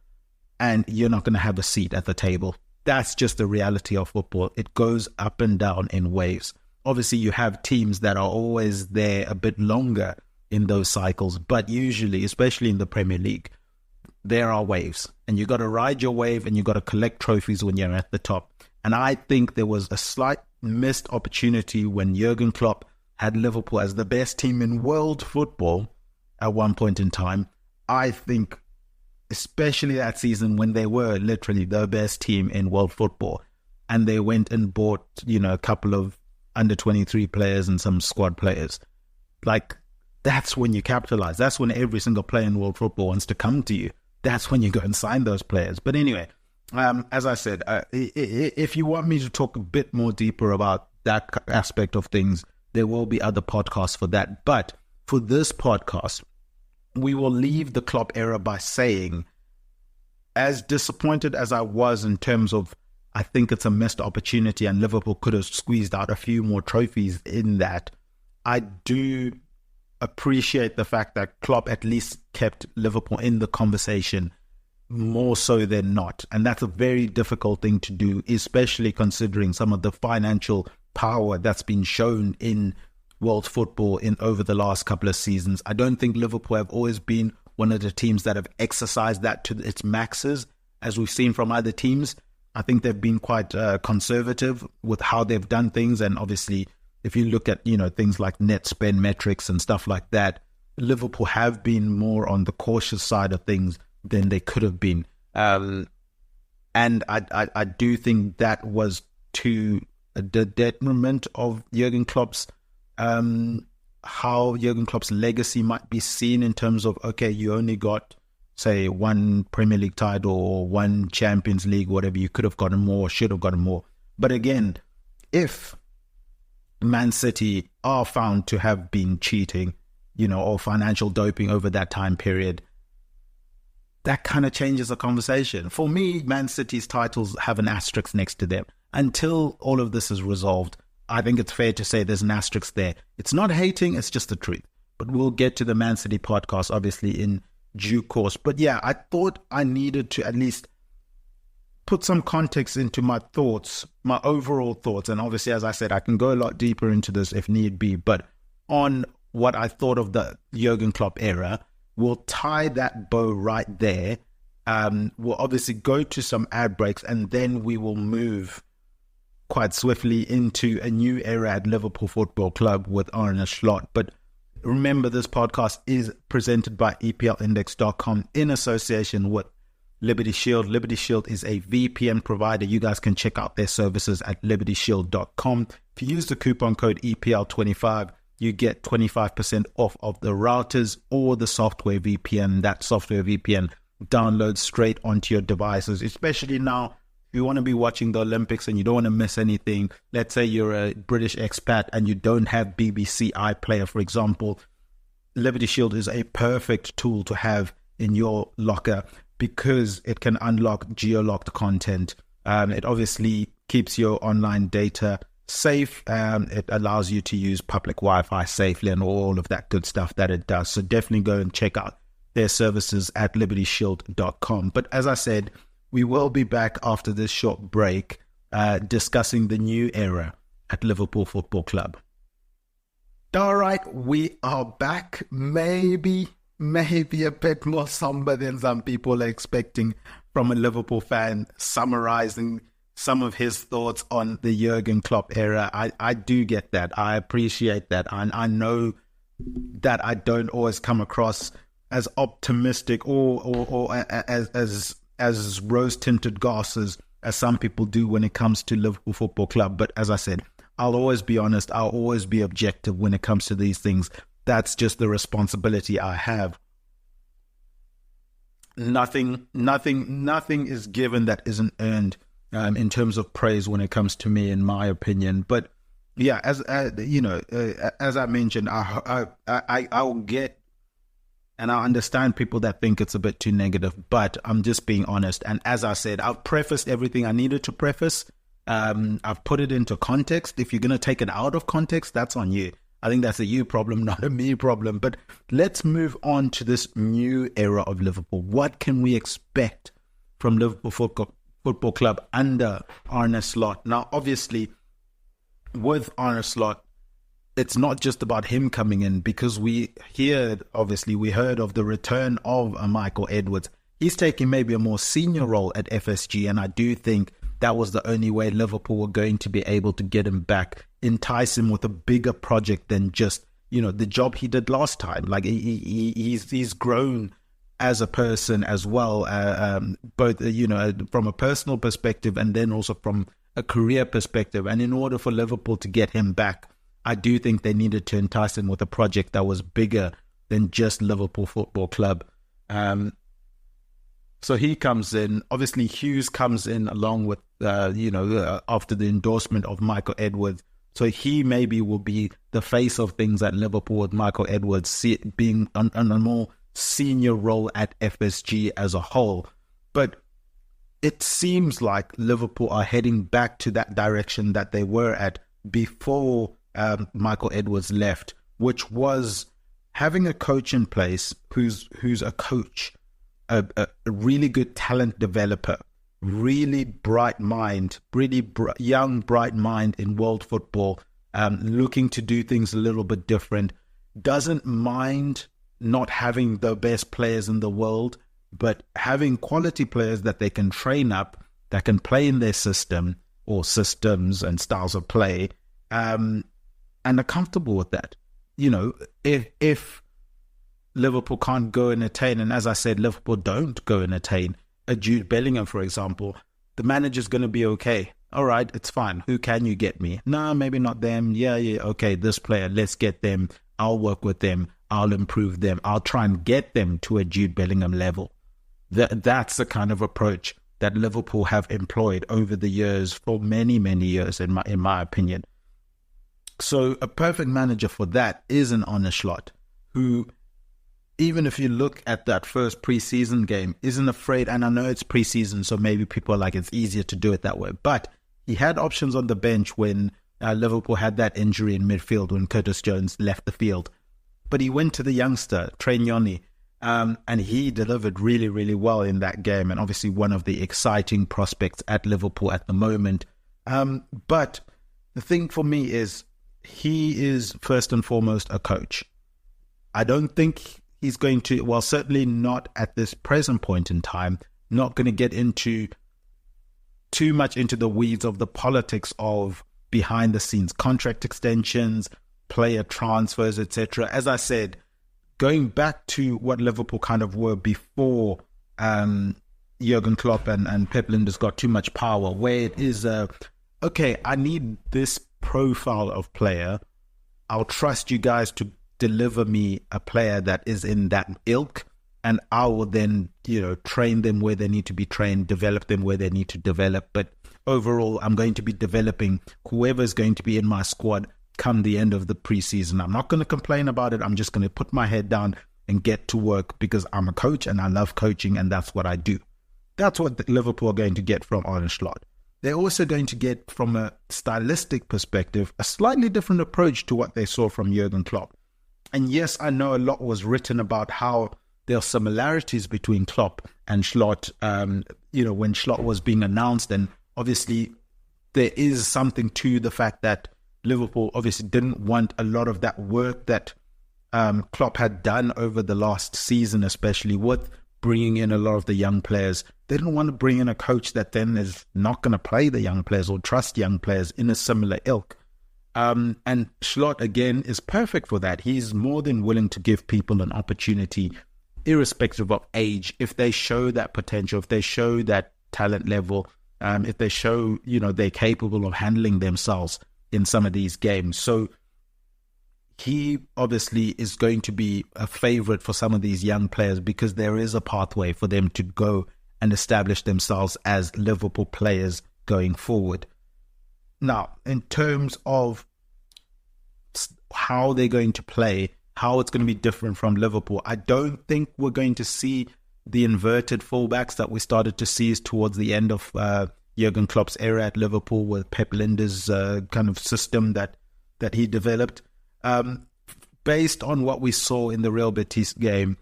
and you're not going to have a seat at the table. That's just the reality of football. It goes up and down in waves. Obviously, you have teams that are always there a bit longer in those cycles, but usually, especially in the Premier League, there are waves, and you got to ride your wave, and you got to collect trophies when you're at the top. And I think there was a slight missed opportunity when Jurgen Klopp had Liverpool as the best team in world football at one point in time. I think, especially that season when they were literally the best team in world football, and they went and bought, a couple of under 23 players and some squad players. Like, that's when you capitalize. That's when every single player in world football wants to come to you. That's when you go and sign those players. But anyway, as I said, if you want me to talk a bit more deeper about that aspect of things, there will be other podcasts for that. But for this podcast, we will leave the Klopp era by saying, as disappointed as I was in terms of, I think it's a missed opportunity and Liverpool could have squeezed out a few more trophies in that, I do appreciate the fact that Klopp at least kept Liverpool in the conversation more so than not. And that's a very difficult thing to do, especially considering some of the financial power that's been shown in world football over the last couple of seasons. I don't think Liverpool have always been one of the teams that have exercised that to its maxes, as we've seen from other teams. I think they've been quite conservative with how they've done things. And obviously, if you look at, things like net spend metrics and stuff like that, Liverpool have been more on the cautious side of things than they could have been. And I do think that was to the detriment of Jurgen Klopp's how Jurgen Klopp's legacy might be seen in terms of, okay, you only got, say, one Premier League title or one Champions League, whatever. You could have gotten more, should have gotten more. But again, if Man City are found to have been cheating, or financial doping over that time period, that kind of changes the conversation. For me, Man City's titles have an asterisk next to them. Until all of this is resolved, I think it's fair to say there's an asterisk there. It's not hating, it's just the truth. But we'll get to the Man City podcast, obviously, in due course. But yeah, I thought I needed to at least put some context into my thoughts, my overall thoughts. And obviously, as I said, I can go a lot deeper into this if need be. But on what I thought of the Jurgen Klopp era, we'll tie that bow right there. We'll obviously go to some ad breaks, and then we will move quite swiftly into a new era at Liverpool Football Club with Arne Slot. But remember, this podcast is presented by EPLindex.com in association with Liberty Shield. Liberty Shield is a VPN provider. You guys can check out their services at libertyshield.com. If you use the coupon code EPL25, you get 25% off of the routers or the software VPN. That software VPN downloads straight onto your devices, especially now. If you want to be watching the Olympics and you don't want to miss anything, let's say you're a British expat and you don't have BBC iPlayer, for example, Liberty Shield is a perfect tool to have in your locker. because it can unlock geo-locked content. It obviously keeps your online data safe. It allows you to use public Wi-Fi safely and all of that good stuff that it does. So definitely go and check out their services at libertyshield.com. But as I said, we will be back after this short break discussing the new era at Liverpool Football Club. All right, we are back. Maybe a bit more somber than some people are expecting from a Liverpool fan, summarizing some of his thoughts on the Jurgen Klopp era. I do get that. I appreciate that. I know that I don't always come across as optimistic or as rose-tinted glasses as some people do when it comes to Liverpool Football Club. But as I said, I'll always be honest. I'll always be objective when it comes to these things. That's just the responsibility I have. Nothing is given that isn't earned in terms of praise when it comes to me, in my opinion. But yeah, as I mentioned, I'll get and I understand people that think it's a bit too negative, but I'm just being honest. And as I said, I've prefaced everything I needed to preface. I've put it into context. If you're going to take it out of context, that's on you. I think that's a you problem, not a me problem. But let's move on to this new era of Liverpool. What can we expect from Liverpool Football Club under Arne Slot? Now, obviously, with Arne Slot, it's not just about him coming in, because we heard of the return of Michael Edwards. He's taking maybe a more senior role at FSG, and I do think that was the only way Liverpool were going to be able to get him back, entice him with a bigger project than just, the job he did last time. Like he's grown as a person as well, both, from a personal perspective and then also from a career perspective. And in order for Liverpool to get him back, I do think they needed to entice him with a project that was bigger than just Liverpool Football Club. So he comes in. Obviously, Hughes comes in along with, after the endorsement of Michael Edwards. So he maybe will be the face of things at Liverpool, with Michael Edwards being on a more senior role at FSG as a whole. But it seems like Liverpool are heading back to that direction that they were at before Michael Edwards left, which was having a coach in place who's a coach, a really good talent developer, really bright mind, young bright mind in world football, looking to do things a little bit different, doesn't mind not having the best players in the world, but having quality players that they can train up, that can play in their system or systems and styles of play, and are comfortable with that. If Liverpool can't go and attain, and as I said, Liverpool don't go and attain a Jude Bellingham, for example, the manager's going to be okay. All right, it's fine. Who can you get me? No, maybe not them. Yeah, okay, this player, let's get them. I'll work with them. I'll improve them. I'll try and get them to a Jude Bellingham level. That's the kind of approach that Liverpool have employed over the years, for many, many years, in my opinion. So a perfect manager for that is an Arne Slot, who, even if you look at that first preseason game, isn't afraid. And I know it's preseason, so maybe people are like, it's easier to do it that way. But he had options on the bench when Liverpool had that injury in midfield when Curtis Jones left the field. But he went to the youngster, Trey Nyoni, and he delivered really, really well in that game. And obviously one of the exciting prospects at Liverpool at the moment. But the thing for me is, he is first and foremost a coach. I don't think he's going to, well, certainly not at this present point in time, not going to get into too much into the weeds of the politics of behind the scenes contract extensions, player transfers, etc. As I said, going back to what Liverpool kind of were before Jurgen Klopp and Pep Lijnders got too much power, where it is, okay, I need this profile of player. I'll trust you guys to deliver me a player that is in that ilk, and I will then, train them where they need to be trained, develop them where they need to develop. But overall, I'm going to be developing whoever's going to be in my squad come the end of the preseason. I'm not going to complain about it. I'm just going to put my head down and get to work because I'm a coach and I love coaching and that's what I do. That's what Liverpool are going to get from Arne Slot. They're also going to get, from a stylistic perspective, a slightly different approach to what they saw from Jurgen Klopp. And yes, I know a lot was written about how there are similarities between Klopp and Slot, when Slot was being announced. And obviously, there is something to the fact that Liverpool obviously didn't want a lot of that work that Klopp had done over the last season, especially with bringing in a lot of the young players. They didn't want to bring in a coach that then is not going to play the young players or trust young players in a similar ilk. And Slot, again, is perfect for that. He's more than willing to give people an opportunity, irrespective of age, if they show that potential, if they show that talent level, if they show, they're capable of handling themselves in some of these games. So he obviously is going to be a favorite for some of these young players because there is a pathway for them to go and establish themselves as Liverpool players going forward. Now, in terms of how they're going to play, how it's going to be different from Liverpool, I don't think we're going to see the inverted fullbacks that we started to see towards the end of Jurgen Klopp's era at Liverpool with Pep Linder's kind of system that he developed. Based on what we saw in the Real Betis game,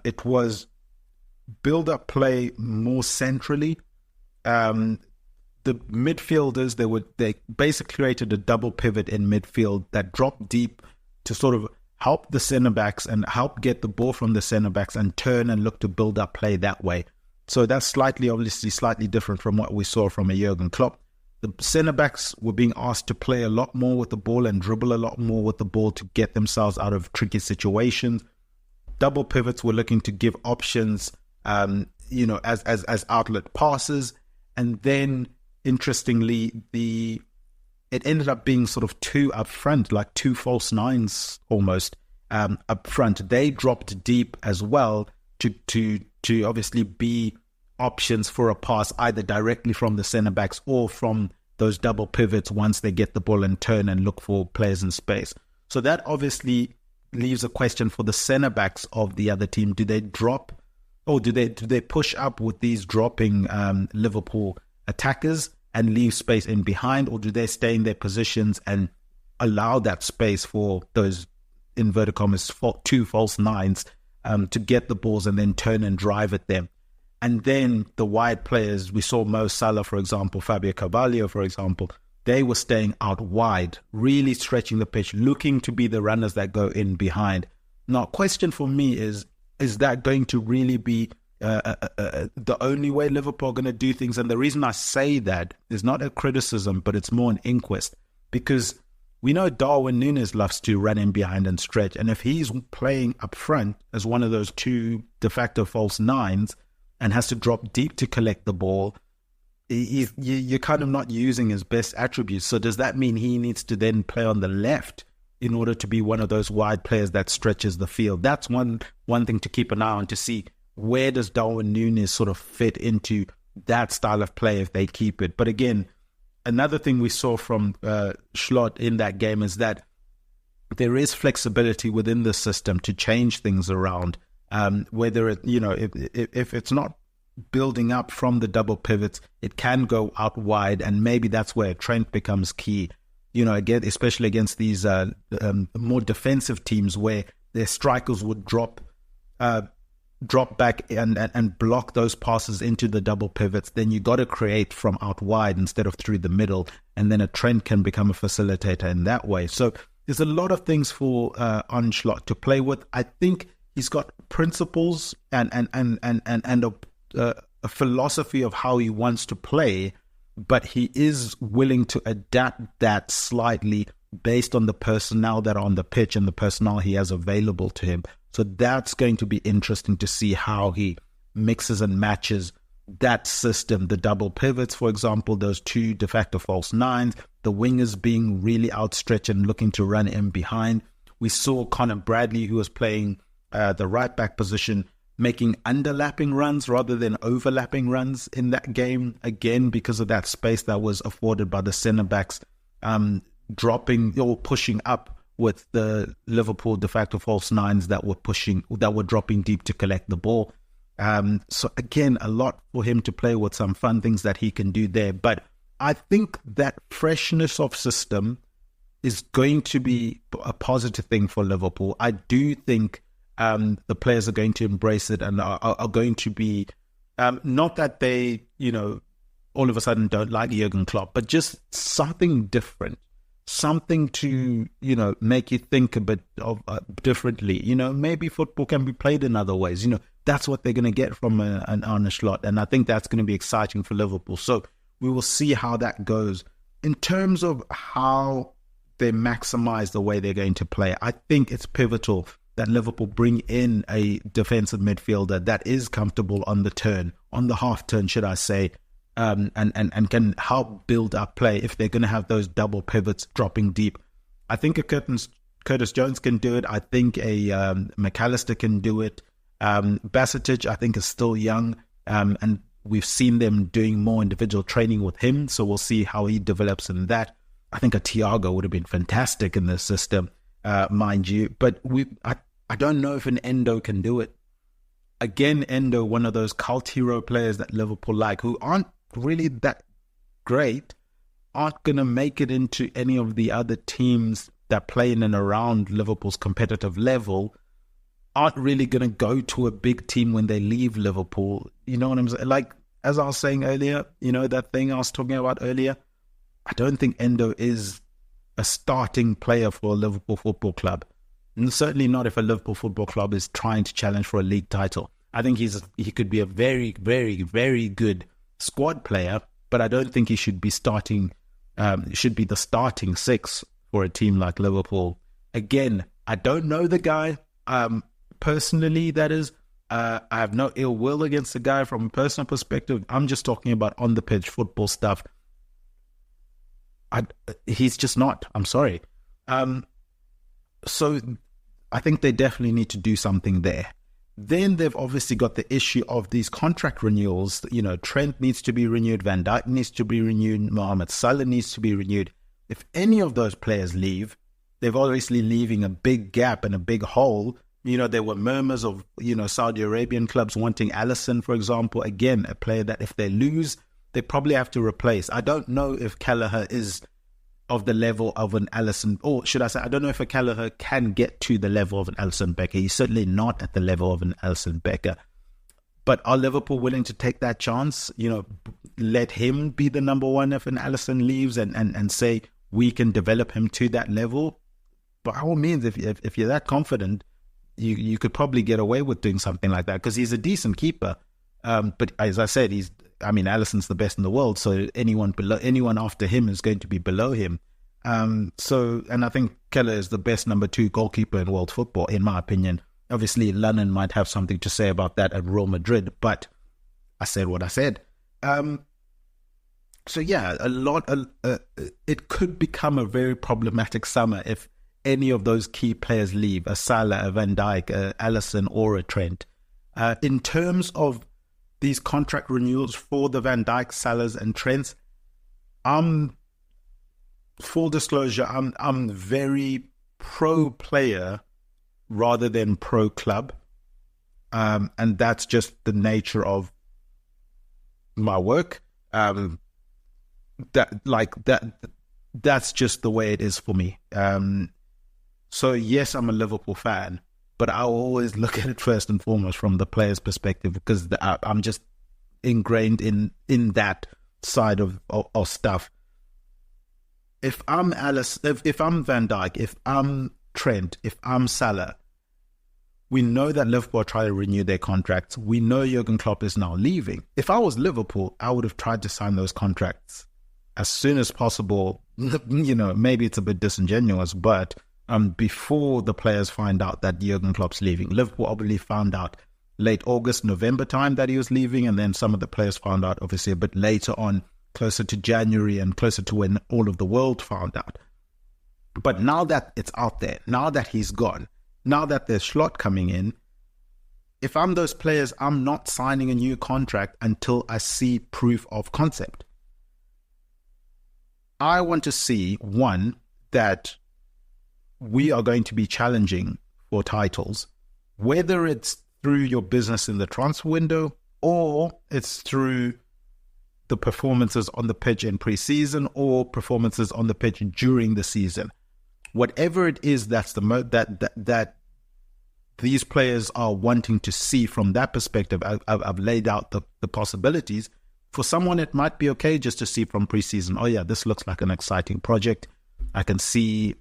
it was build-up play more centrally. The midfielders, they basically created a double pivot in midfield that dropped deep to sort of help the centre-backs and help get the ball from the centre-backs and turn and look to build up play that way. So that's obviously slightly different from what we saw from a Jurgen Klopp. The centre-backs were being asked to play a lot more with the ball and dribble a lot more with the ball to get themselves out of tricky situations. Double pivots were looking to give options, as outlet passes. And then, interestingly, it ended up being sort of two up front, like two false nines almost up front. They dropped deep as well to obviously be options for a pass either directly from the centre backs or from those double pivots once they get the ball and turn and look for players in space. So that obviously leaves a question for the centre backs of the other team. Do they drop, or do they push up with these dropping Liverpool attackers and leave space in behind, or do they stay in their positions and allow that space for those inverted commas two false nines to get the balls and then turn and drive at them? And then the wide players, we saw Mo Salah, for example, Fabio Carvalho, for example, they were staying out wide, really stretching the pitch, looking to be the runners that go in behind. Now, question for me is that going to really be the only way Liverpool are going to do things? And the reason I say that is not a criticism, but it's more an inquest, because we know Darwin Núñez loves to run in behind and stretch. And if he's playing up front as one of those two de facto false nines and has to drop deep to collect the ball, you're kind of not using his best attributes. So does that mean he needs to then play on the left in order to be one of those wide players that stretches the field? That's one thing to keep an eye on, to see where does Darwin Núñez sort of fit into that style of play if they keep it. But again, another thing we saw from Slot in that game is that there is flexibility within the system to change things around. Whether if it's not building up from the double pivots, it can go out wide, and maybe that's where Trent becomes key. Again, especially against these more defensive teams where their strikers would drop back and block those passes into the double pivots. Then you got to create from out wide instead of through the middle, and then a Trent can become a facilitator in that way. So there's a lot of things for Arne Slot to play with. I think he's got principles and a philosophy of how he wants to play, but he is willing to adapt that slightly based on the personnel that are on the pitch and the personnel he has available to him. So that's going to be interesting to see how he mixes and matches that system. The double pivots, for example, those two de facto false nines, the wingers being really outstretched and looking to run in behind. We saw Conor Bradley, who was playing the right back position, making underlapping runs rather than overlapping runs in that game, again because of that space that was afforded by the centre backs dropping or pushing up with the Liverpool de facto false nines that were dropping deep to collect the ball. So again, a lot for him to play with, some fun things that he can do there. But I think that freshness of system is going to be a positive thing for Liverpool. I do think the players are going to embrace it and are going to be, not that they, all of a sudden don't like Jurgen Klopp, but just something different, something to, make you think a bit of differently. Maybe football can be played in other ways. That's what they're going to get from an Arne Slot. And I think that's going to be exciting for Liverpool. So we will see how that goes. In terms of how they maximize the way they're going to play, I think it's pivotal that Liverpool bring in a defensive midfielder that is comfortable on the turn, on the half turn, should I say, and can help build up play if they're going to have those double pivots dropping deep. I think a Curtis Jones can do it. I think a McAllister can do it. Basetic, I think, is still young, and we've seen them doing more individual training with him, so we'll see how he develops in that. I think a Thiago would have been fantastic in this system, mind you, but I don't know if an Endo can do it. Again, Endo, one of those cult hero players that Liverpool like, who aren't really that great, aren't going to make it into any of the other teams that play in and around Liverpool's competitive level, aren't really going to go to a big team when they leave Liverpool. You know what I'm saying? Like, as I was saying earlier, that thing I was talking about earlier, I don't think Endo is a starting player for a Liverpool Football Club. And certainly not if a Liverpool Football Club is trying to challenge for a league title. I think he could be a very, very, very good squad player, but I don't think he should be starting, should be the starting six for a team like Liverpool. Again, I don't know the guy. Personally, that is, I have no ill will against the guy from a personal perspective. I'm just talking about on the pitch football stuff. He's just not. I'm sorry. So I think they definitely need to do something there. Then they've obviously got the issue of these contract renewals. Trent needs to be renewed. Van Dijk needs to be renewed. Mohamed Salah needs to be renewed. If any of those players leave, they're obviously leaving a big gap and a big hole. There were murmurs of, Saudi Arabian clubs wanting Alisson, for example. Again, a player that if they lose, they probably have to replace. I don't know if Kelleher is of the level of an Alisson, or should I say, I don't know if a Kelleher can get to the level of an Alisson Becker. He's certainly not at the level of an Alisson Becker. But are Liverpool willing to take that chance? Let him be the number one if an Alisson leaves and say, we can develop him to that level? By all means, if you're that confident, you could probably get away with doing something like that, because he's a decent keeper. But as I said, Alisson's the best in the world, so anyone after him is going to be below him. And I think Keller is the best number 2 goalkeeper in world football, in my opinion. Obviously, London might have something to say about that at Real Madrid, but I said what I said. So yeah, it could become a very problematic summer if any of those key players leave, a Salah, a Van Dijk, a Alisson, or a Trent. In terms of these contract renewals for the Van Dijk, Salahs, and Trents, full disclosure, I'm very pro-player rather than pro-club, and that's just the nature of my work. That's just the way it is for me. So yes, I'm a Liverpool fan, but I always look at it first and foremost from the player's perspective, because I'm just ingrained in that side of stuff. If I'm Alice, if I'm Van Dijk, if I'm Trent, if I'm Salah, we know that Liverpool are trying to renew their contracts. We know Jurgen Klopp is now leaving. If I was Liverpool, I would have tried to sign those contracts as soon as possible. Maybe it's a bit disingenuous, but before the players find out that Jurgen Klopp's leaving. Liverpool obviously found out late August, November time that he was leaving, and then some of the players found out obviously a bit later on, closer to January and closer to when all of the world found out. But now that it's out there, now that he's gone, now that there's Slot coming in, if I'm those players, I'm not signing a new contract until I see proof of concept. I want to see, one, that we are going to be challenging for titles, whether it's through your business in the transfer window or it's through the performances on the pitch in pre-season or performances on the pitch during the season. Whatever it is, that's that these players are wanting to see from that perspective. I've laid out the possibilities. For someone, it might be okay just to see from pre-season, oh yeah, this looks like an exciting project. I can see,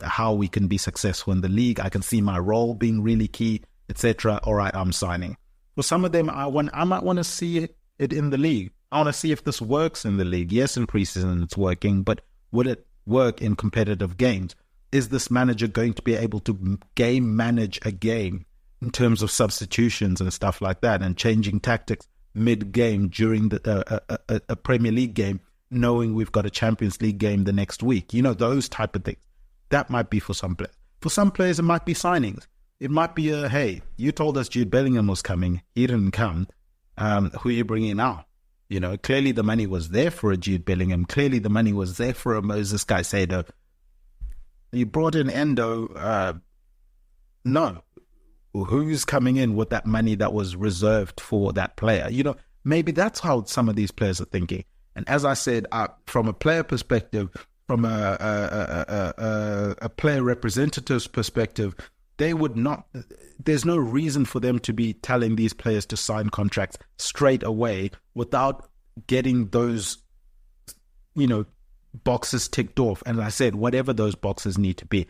how we can be successful in the league. I can see my role being really key, etc. All right, I'm signing. For some of them, I might want to see it in the league. I want to see if this works in the league. Yes, in preseason it's working, but will it work in competitive games? Is this manager going to be able to game manage a game in terms of substitutions and stuff like that, and changing tactics mid-game during a Premier League game, knowing we've got a Champions League game the next week? Those type of things. That might be for some players. For some players, it might be signings. It might be hey, you told us Jude Bellingham was coming. He didn't come. Who are you bringing now? Clearly the money was there for a Jude Bellingham. Clearly the money was there for a Moses Caicedo. You brought in Endo. No. Who's coming in with that money that was reserved for that player? Maybe that's how some of these players are thinking. And as I said, from a player perspective, from a player representative's perspective, they would not. There's no reason for them to be telling these players to sign contracts straight away without getting those, boxes ticked off. And I said, whatever those boxes need to be.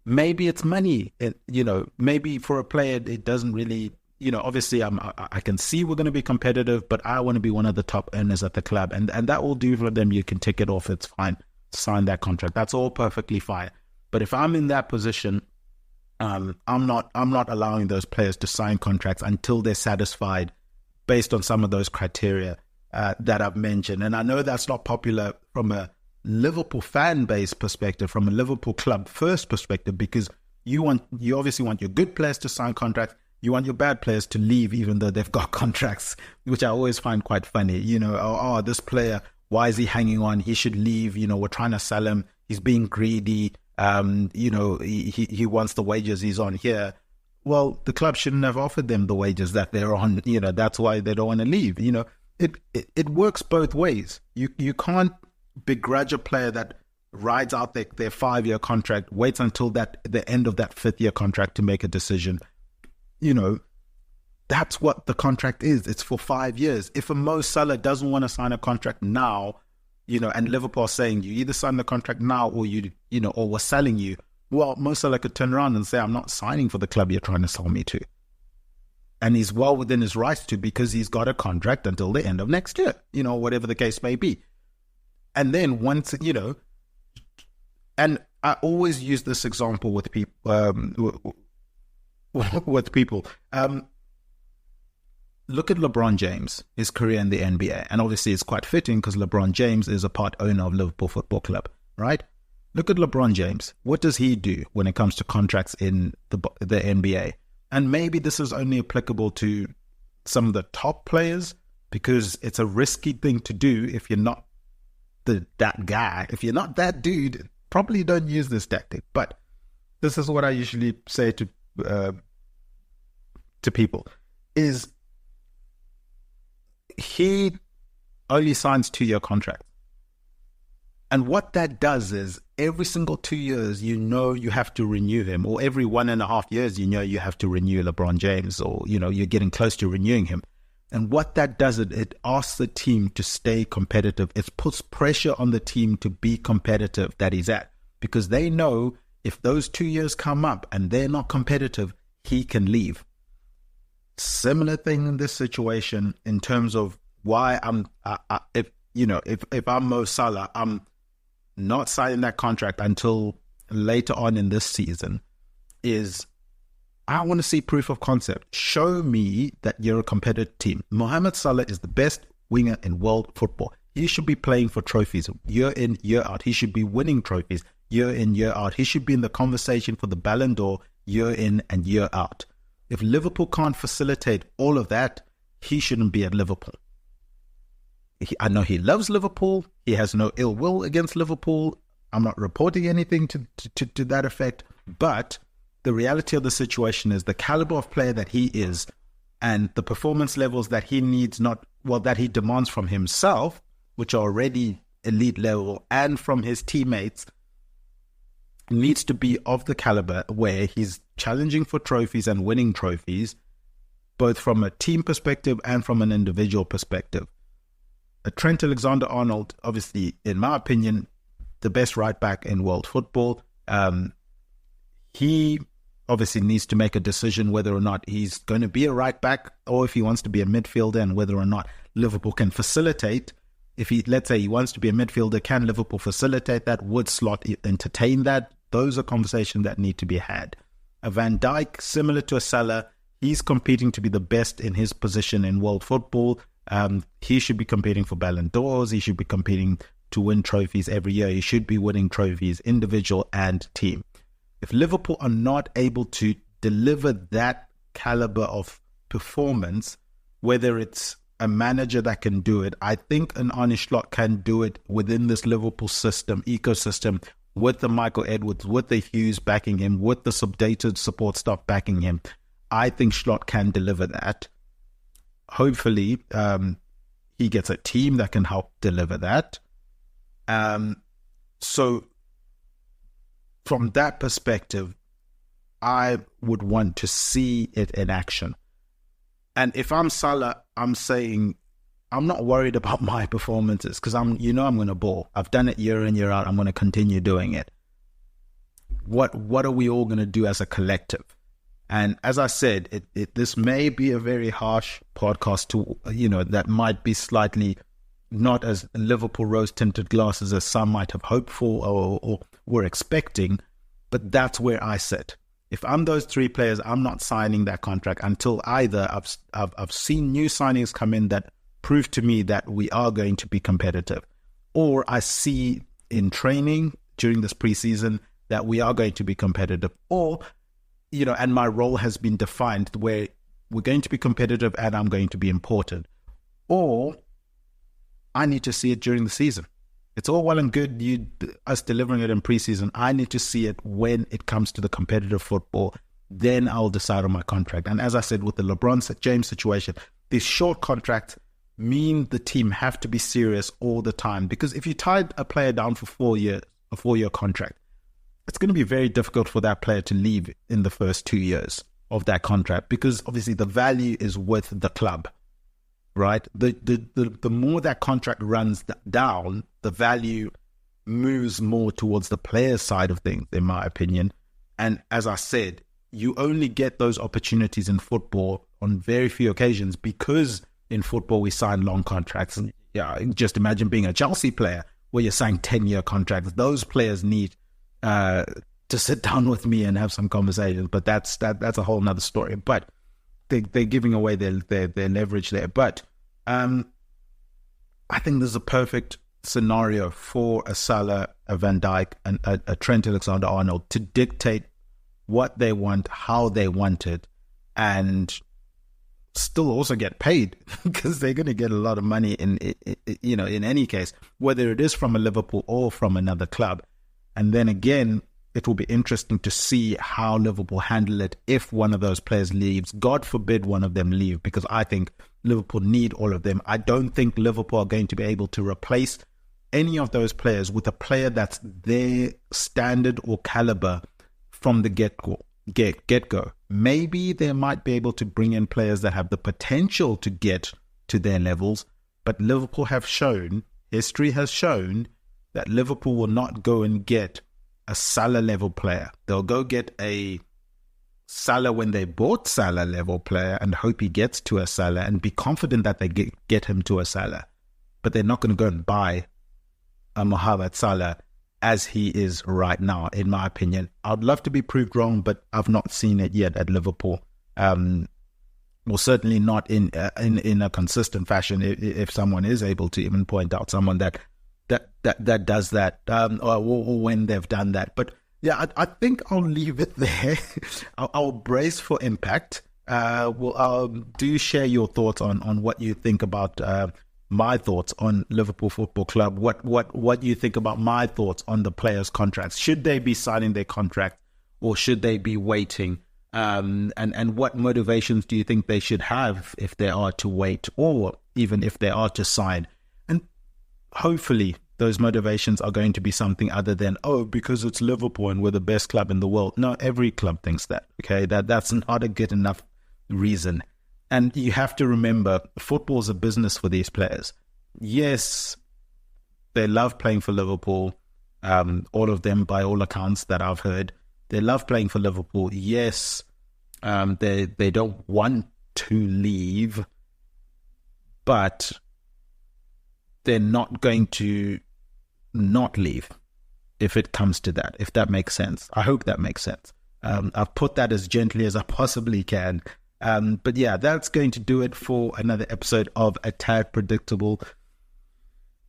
Maybe it's money. Maybe for a player, it doesn't really. Obviously, I can see we're going to be competitive, but I want to be one of the top earners at the club, and that will do for them. You can tick it off. It's fine. Sign that contract. That's all perfectly fine. But if I'm in that position, I'm not allowing those players to sign contracts until they're satisfied based on some of those criteria that I've mentioned. And I know that's not popular from a Liverpool fan base perspective, from a Liverpool club first perspective, because you obviously want your good players to sign contracts. You want your bad players to leave even though they've got contracts, which I always find quite funny. This player, why is he hanging on? He should leave. We're trying to sell him. He's being greedy. He wants the wages he's on here. Well, the club shouldn't have offered them the wages that they're on. That's why they don't want to leave. It works both ways. You can't begrudge a player that rides out their 5-year contract, waits until the end of that 5th year contract to make a decision. That's what the contract is. It's for 5 years. If a Mo Salah doesn't want to sign a contract now, and Liverpool are saying you either sign the contract now or or we're selling you, well, Mo Salah could turn around and say, I'm not signing for the club you're trying to sell me to. And he's well within his rights to, because he's got a contract until the end of next year, whatever the case may be. And then once, and I always use this example with people, look at LeBron James, his career in the NBA. And obviously it's quite fitting because LeBron James is a part owner of Liverpool Football Club, right? Look at LeBron James. What does he do when it comes to contracts in the NBA? And maybe this is only applicable to some of the top players, because it's a risky thing to do if you're not that guy. If you're not that dude, probably don't use this tactic. But this is what I usually say to people, is he only signs 2-year contracts. And what that does is every single 2 years, you have to renew him, or every 1.5 years, you have to renew LeBron James, or, you're getting close to renewing him. And what that does, it asks the team to stay competitive. It puts pressure on the team to be competitive that he's at, because they know if those 2 years come up and they're not competitive, he can leave. Similar thing in this situation in terms of why if I'm Mo Salah, I'm not signing that contract until later on in this season, is I want to see proof of concept. Show me that you're a competitive team. Mohamed Salah is the best winger in world football. He should be playing for trophies year in, year out. He should be winning trophies year in, year out. He should be in the conversation for the Ballon d'Or year in and year out. If Liverpool can't facilitate all of that, he shouldn't be at Liverpool. I know he loves Liverpool. He has no ill will against Liverpool. I'm not reporting anything to that effect, but the reality of the situation is the caliber of player that he is and the performance levels that he needs, that he demands from himself, which are already elite level, and from his teammates, needs to be of the caliber where he's challenging for trophies and winning trophies, both from a team perspective and from an individual perspective. Trent Alexander-Arnold, obviously, in my opinion, the best right back in world football. He obviously needs to make a decision whether or not he's going to be a right back or if he wants to be a midfielder, and whether or not Liverpool can facilitate. If let's say he wants to be a midfielder, can Liverpool facilitate that? Would Slot entertain that? Those are conversations that need to be had. A Van Dijk, similar to a Salah, he's competing to be the best in his position in world football. He should be competing for Ballon d'Ors. He should be competing to win trophies every year. He should be winning trophies, individual and team. If Liverpool are not able to deliver that caliber of performance, whether it's a manager that can do it, I think an Arne Slot can do it within this Liverpool ecosystem, with the Michael Edwards, with the Hughes backing him, with the updated support staff backing him. I think Slot can deliver that. Hopefully, he gets a team that can help deliver that. So from that perspective, I would want to see it in action. And if I'm Salah, I'm saying I'm not worried about my performances because I'm going to ball. I've done it year in, year out. I'm going to continue doing it. What are we all going to do as a collective? And as I said, this may be a very harsh podcast that might be slightly not as Liverpool rose-tinted glasses as some might have hoped for or were expecting, but that's where I sit. If I'm those three players, I'm not signing that contract until either I've seen new signings come in that prove to me that we are going to be competitive, or I see in training during this preseason that we are going to be competitive, or and my role has been defined where we're going to be competitive and I'm going to be important, or I need to see it during the season. It's all well and good us delivering it in preseason. I need to see it when it comes to the competitive football. Then I'll decide on my contract. And as I said, with the LeBron James situation, these short contracts mean the team have to be serious all the time. Because if you tied a player down for 4 years, a 4-year contract, it's going to be very difficult for that player to leave in the first 2 years of that contract, because obviously the value is with the club, right? The more that contract runs down, the value moves more towards the player's side of things, in my opinion. And as I said, you only get those opportunities in football on very few occasions, because in football we sign long contracts. And just imagine being a Chelsea player where you're signing 10-year contracts. Those players need to sit down with me and have some conversations, but that's a whole nother story. But they're giving away their leverage there. But I think there's a perfect scenario for a Salah, a Van Dijk, and a Trent Alexander-Arnold to dictate what they want, how they want it, and still also get paid, because they're going to get a lot of money in any case, whether it is from a Liverpool or from another club. And then again, it will be interesting to see how Liverpool handle it if one of those players leaves. God forbid one of them leave, because I think Liverpool need all of them. I don't think Liverpool are going to be able to replace any of those players with a player that's their standard or caliber from the get-go. Maybe they might be able to bring in players that have the potential to get to their levels, but Liverpool have shown, history has shown, that Liverpool will not go and get a Salah level player. They'll go get a Salah when they bought Salah level player and hope he gets to a Salah and be confident that they get him to a Salah. But they're not going to go and buy a Mohamed Salah as he is right now, in my opinion. I'd love to be proved wrong, but I've not seen it yet at Liverpool. Well, certainly not in a consistent fashion. If someone is able to even point out someone that does that, or when they've done that. But yeah, I think I'll leave it there. I'll brace for impact. Do share your thoughts on what you think about my thoughts on Liverpool Football Club, what you think about my thoughts on the players' contracts. Should they be signing their contract or should they be waiting? And what motivations do you think they should have if they are to wait or even if they are to sign? And hopefully those motivations are going to be something other than, because it's Liverpool and we're the best club in the world. No, every club thinks that, okay? That's not a good enough reason. And you have to remember, football's a business for these players. Yes, they love playing for Liverpool, all of them by all accounts that I've heard. They love playing for Liverpool. Yes, they don't want to leave, but they're not going to not leave if it comes to that, if that makes sense. I hope that makes sense. I've put that as gently as I possibly can. But yeah, that's going to do it for another episode of A Tad Predictable.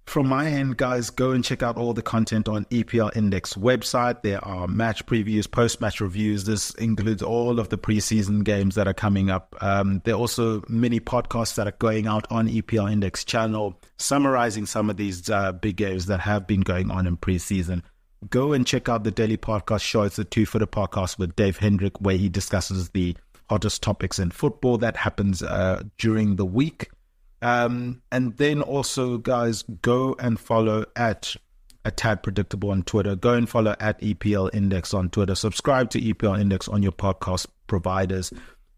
From my end, guys, go and check out all the content on EPL Index website. There are match previews, post-match reviews. This includes all of the preseason games that are coming up. There are also mini podcasts that are going out on EPL Index channel, summarizing some of these big games that have been going on in preseason. Go and check out the daily podcast show. It's the Two-Footer podcast with Dave Hendrick, where he discusses the hottest topics in football that happens during the week. And then also, guys, go and follow at A Tad Predictable on Twitter. Go and follow at EPL Index on Twitter. Subscribe to EPL Index on your podcast providers.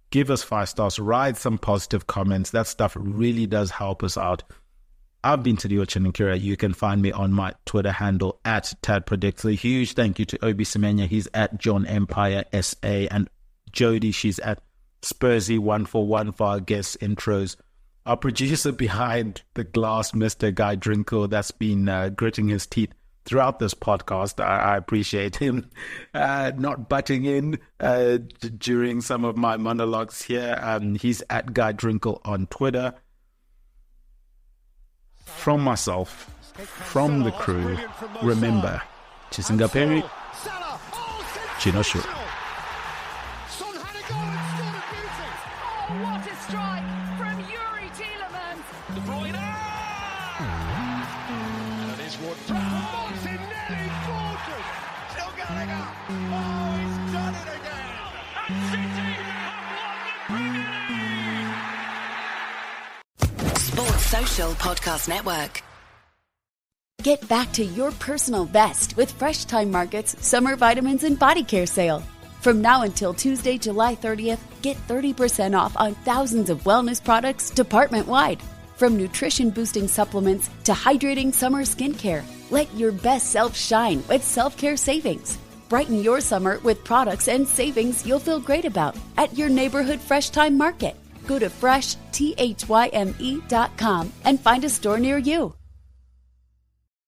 Give us 5 stars. Write some positive comments. That stuff really does help us out. I've been Tadiwa Chanakira. You can find me on my Twitter handle at Tad Predicts. A huge thank you to Obi Semenya. He's at John Empire SA. And Jody, she's at Spursy141 for our guest intros. Our producer behind the glass, Mr. Guy Drinkle, that's been gritting his teeth throughout this podcast. I appreciate him not butting in during some of my monologues here. He's at Guy Drinkle on Twitter. From myself, from the crew, remember, Chisingaperi, Chinoshu. Social Podcast Network. Get back to your personal best with Fresh Time Market's Summer Vitamins and Body Care Sale. From now until Tuesday, July 30th, get 30% off on thousands of wellness products department-wide. From nutrition-boosting supplements to hydrating summer skincare, let your best self shine with self-care savings. Brighten your summer with products and savings you'll feel great about at your neighborhood Fresh Time Market. Go to FreshThyme.com and find a store near you.